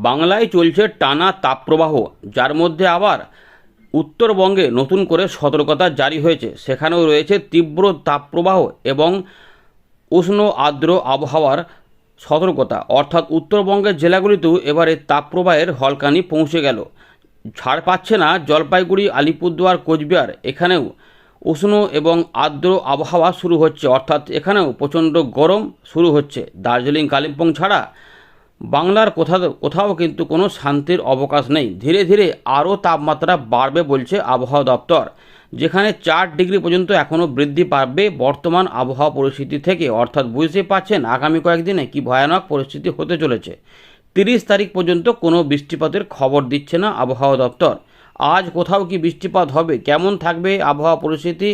বাংলায় চলছে টানা তাপপ্রবাহ, যার মধ্যে আবার উত্তরবঙ্গে নতুন করে সতর্কতা জারি হয়েছে। সেখানেও রয়েছে তীব্র তাপপ্রবাহ এবং উষ্ণ আর্দ্র আবহাওয়ার সতর্কতা। অর্থাৎ উত্তরবঙ্গের জেলাগুলিতেও এবারে তাপপ্রবাহের হলকানি পৌঁছে গেল। ছাড় পাচ্ছে না জলপাইগুড়ি, আলিপুরদুয়ার, কোচবিহার। এখানেও উষ্ণ এবং আর্দ্র আবহাওয়া শুরু হচ্ছে, অর্থাৎ এখানেও প্রচণ্ড গরম শুরু হচ্ছে। দার্জিলিং, কালিম্পং ছাড়া বাংলার কোথাও কিন্তু কোনো শান্তির অবকাশ নেই। ধীরে ধীরে আরও তাপমাত্রা বাড়বে বলছে আবহাওয়া দপ্তর, যেখানে 4 ডিগ্রি পর্যন্ত এখনও বৃদ্ধি পাবে বর্তমান আবহাওয়া পরিস্থিতি থেকে। অর্থাৎ বুঝতে পারছেন আগামী কয়েকদিনে কি ভয়ানক পরিস্থিতি হতে চলেছে। 30 তারিখ পর্যন্ত কোনো বৃষ্টিপাতের খবর দিচ্ছে না আবহাওয়া দপ্তর। আজ কোথাও কি বৃষ্টিপাত হবে, কেমন থাকবে আবহাওয়া পরিস্থিতি,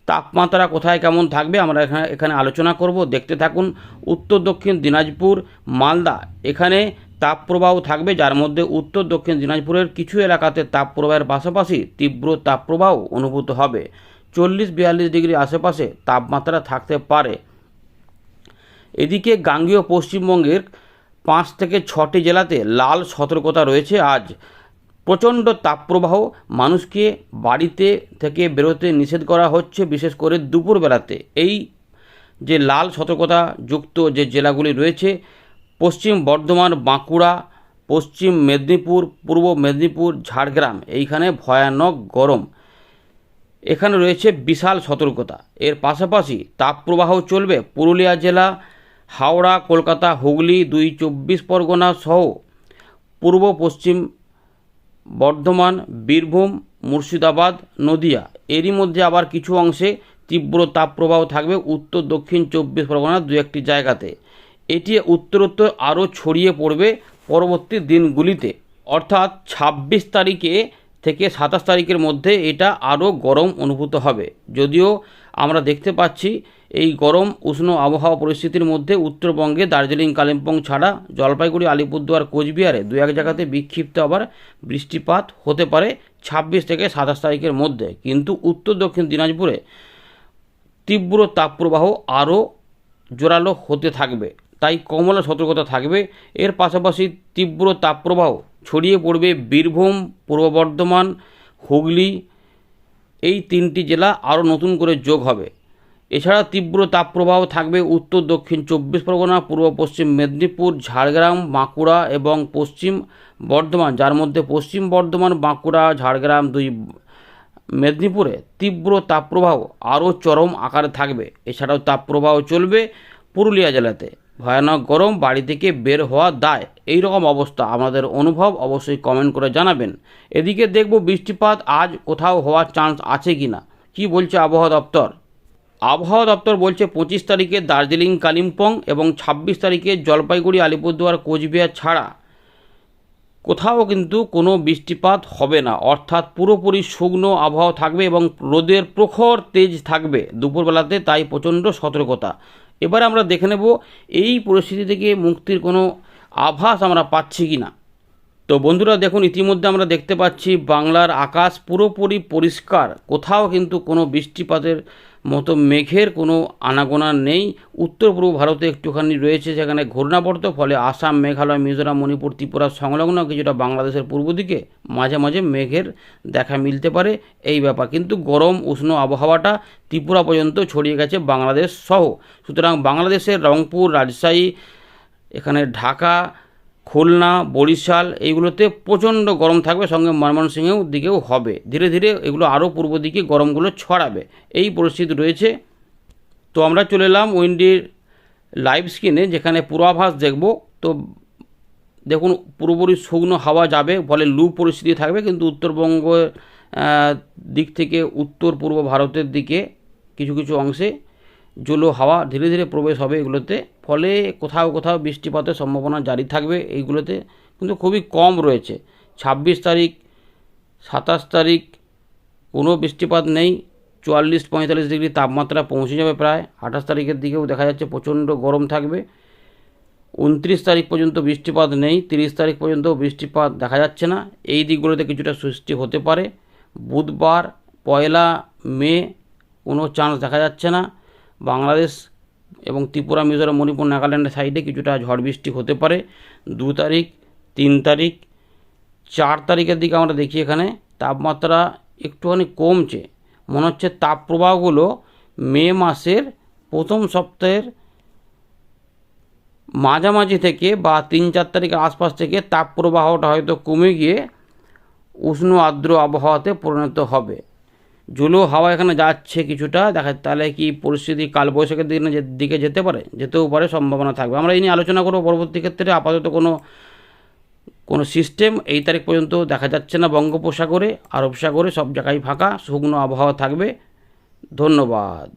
তাপমাত্রা কোথায় কেমন থাকবে, আমরা এখানে আলোচনা করব। দেখতে থাকুন। উত্তর দক্ষিণ দিনাজপুর, মালদা, এখানে তাপপ্রবাহ থাকবে, যার মধ্যে উত্তর দক্ষিণ দিনাজপুরের কিছু এলাকাতে তাপপ্রবাহের পাশাপাশি তীব্র তাপপ্রবাহ অনুভূত হবে। 40-42 ডিগ্রি আশেপাশে তাপমাত্রা থাকতে পারে। এদিকে গাঙ্গেয় পশ্চিমবঙ্গের 5 থেকে 6টি জেলাতে লাল সতর্কতা রয়েছে। আজ প্রচণ্ড তাপপ্রবাহ, মানুষকে বাড়িতে থেকে বেরোতে নিষেধ করা হচ্ছে, বিশেষ করে দুপুরবেলাতে। এই যে লাল সতর্কতা যুক্ত যে জেলাগুলি রয়েছে, পশ্চিম বর্ধমান, বাঁকুড়া, পশ্চিম মেদিনীপুর, পূর্ব মেদিনীপুর, ঝাড়গ্রাম, এইখানে ভয়ানক গরম। এখানে রয়েছে বিশাল সতর্কতা। এর পাশাপাশি তাপপ্রবাহ চলবে পুরুলিয়া জেলা, হাওড়া, কলকাতা, হুগলি, 2 24 পরগনা সহ পূর্ব পশ্চিম বর্ধমান, বীরভূম, মুর্শিদাবাদ, নদিয়া। এরই মধ্যে আবার কিছু অংশে তীব্র তাপপ্রবাহ থাকবে উত্তর দক্ষিণ 24 পরগনার 2-1টি জায়গাতে। এটি উত্তরোত্তর আরও ছড়িয়ে পড়বে পরবর্তী দিনগুলিতে, অর্থাৎ 26 তারিখে থেকে 27 তারিখের মধ্যে এটা আরও গরম অনুভূত হবে। যদিও আমরা দেখতে পাচ্ছি এই গরম উষ্ণ আবহাওয়া পরিস্থিতির মধ্যে উত্তরবঙ্গে দার্জিলিং, কালিম্পং ছাড়া জলপাইগুড়ি, আলিপুরদুয়ার, কোচবিহারে 2-1 জায়গাতে বিক্ষিপ্ত আবার বৃষ্টিপাত হতে পারে 26 থেকে 27 তারিখের মধ্যে। কিন্তু উত্তর দক্ষিণ দিনাজপুরে তীব্র তাপপ্রবাহ আরও জোরালো হতে থাকবে, তাই কমলা সতর্কতা থাকবে। এর পাশাপাশি তীব্র তাপপ্রবাহ ছড়িয়ে পড়বে বীরভূম, পূর্ব বর্ধমান, হুগলি, এই 3টি জেলা আরও নতুন করে যোগ হবে। এছাড়া তীব্র তাপপ্রবাহ থাকবে উত্তর দক্ষিণ 24 পরগনা, পূর্ব পশ্চিম মেদিনীপুর, ঝাড়গ্রাম, বাঁকুড়া এবং পশ্চিম বর্ধমান, যার মধ্যে পশ্চিম বর্ধমান, বাঁকুড়া, ঝাড়গ্রাম, 2 মেদিনীপুরে তীব্র তাপপ্রবাহ আরও চরম আকারে থাকবে। এছাড়াও তাপপ্রবাহ চলবে পুরুলিয়া জেলাতে। ভয়ানক গরম, বাড়ি থেকে বের হওয়া দায়, এই রকম অবস্থা। আমাদের অনুভব অবশ্যই কমেন্ট করে জানাবেন। এদিকে দেখব বৃষ্টিপাত আজ কোথাও হওয়ার চান্স আছে কি না, কী বলছে আবহাওয়া দপ্তর। আবহাওয়া দপ্তর বলছে 25 তারিখে দার্জিলিং, কালিম্পং এবং 26 তারিখে জলপাইগুড়ি, আলিপুরদুয়ার, কোচবিহার ছাড়া কোথাও কিন্তু কোনো বৃষ্টিপাত হবে না। অর্থাৎ পুরোপুরি শুকনো আবহাওয়া থাকবে এবং রোদের প্রখর তেজ থাকবে দুপুরবেলাতে, তাই প্রচণ্ড সতর্কতা। এবার আমরা দেখে নেব এই পরিস্থিতি থেকে মুক্তির কোনো আভাস আমরা পাচ্ছি কি না। তো বন্ধুরা দেখুন, ইতিমধ্যে আমরা দেখতে পাচ্ছি বাংলার আকাশ পুরোপুরি পরিষ্কার, কোথাও কিন্তু কোনো বৃষ্টিপাতের মতো মেঘের কোনো আনাগোনা নেই। উত্তর পূর্ব ভারতে একটুখানি রয়েছে সেখানে ঘূর্ণাবর্ত, ফলে আসাম, মেঘালয়, মিজোরাম, মণিপুর, ত্রিপুরা সংলগ্ন কিছুটা বাংলাদেশের পূর্ব দিকে মাঝে মাঝে মেঘের দেখা মিলতে পারে, এই ব্যাপার। কিন্তু গরম উষ্ণ আবহাওয়াটা ত্রিপুরা পর্যন্ত ছড়িয়ে গেছে বাংলাদেশ সহ। সুতরাং বাংলাদেশের রংপুর, রাজশাহী, এখানে ঢাকা, খুলনা, বরিশাল, এইগুলোতে প্রচণ্ড গরম থাকবে, সঙ্গে ময়মনসিংহের দিকেও হবে। ধীরে ধীরে এগুলো আরও পূর্ব দিকে গরমগুলো ছড়াবে, এই পরিস্থিতি রয়েছে। তো আমরা চলে এলাম উইন্ডির লাইভ স্ক্রিনে, যেখানে পূর্বাভাস দেখব। তো দেখুন, পুরোপুরি শুকনো হাওয়া যাবে, ফলে লু পরিস্থিতি থাকবে। কিন্তু উত্তরবঙ্গের দিক থেকে উত্তর পূর্ব ভারতের দিকে কিছু কিছু অংশে জলো হাওয়া ধীরে ধীরে প্রবেশ হবে এগুলোতে, ফলে কোথাও কোথাও বৃষ্টিপাতের সম্ভাবনা জারি থাকবে। এইগুলোতে কিন্তু খুবই কম রয়েছে। 26 তারিখ, 27 তারিখ কোনো বৃষ্টিপাত নেই। 44-45 ডিগ্রি তাপমাত্রা পৌঁছে যাবে প্রায়। 28 তারিখের দিকেও দেখা যাচ্ছে প্রচণ্ড গরম থাকবে। 29 তারিখ পর্যন্ত বৃষ্টিপাত নেই। 30 তারিখ পর্যন্ত বৃষ্টিপাত দেখা যাচ্ছে না। এই দিকগুলোতে কিছুটা সৃষ্টি হতে পারে। বুধবার 1 মে কোনো চান্স দেখা যাচ্ছে না। বাংলাদেশ এবং ত্রিপুরা, মিজোরাম, মণিপুর, নাগাল্যান্ডের সাইডে কিছুটা ঝড় বৃষ্টি হতে পারে। 2 তারিখ 3 তারিখ, 4 তারিখের দিকে আমরা দেখি এখানে তাপমাত্রা একটুখানি কমছে। মনে হচ্ছে তাপপ্রবাহগুলো মে মাসের প্রথম সপ্তাহের মাঝামাঝি থেকে বা 3-4 তারিখের আশপাশ থেকে তাপপ্রবাহটা হয়তো কমে গিয়ে উষ্ণ আর্দ্র আবহাওয়াতে পরিণত হবে। ঝুলো হাওয়া এখানে যাচ্ছে কিছুটা, দেখা তাহলে কি পরিস্থিতি কালবৈশাখীর দিকে যেতে পারে, যেতেও পারে, সম্ভাবনা থাকবে। আমরা এই নিয়ে আলোচনা করব পরবর্তী ক্ষেত্রে। আপাতত কোনো সিস্টেম এই তারিখ পর্যন্ত দেখা যাচ্ছে না বঙ্গোপসাগরে, আরব সাগরে সব জায়গায় ফাঁকা শুকনো আবহাওয়া থাকবে। ধন্যবাদ।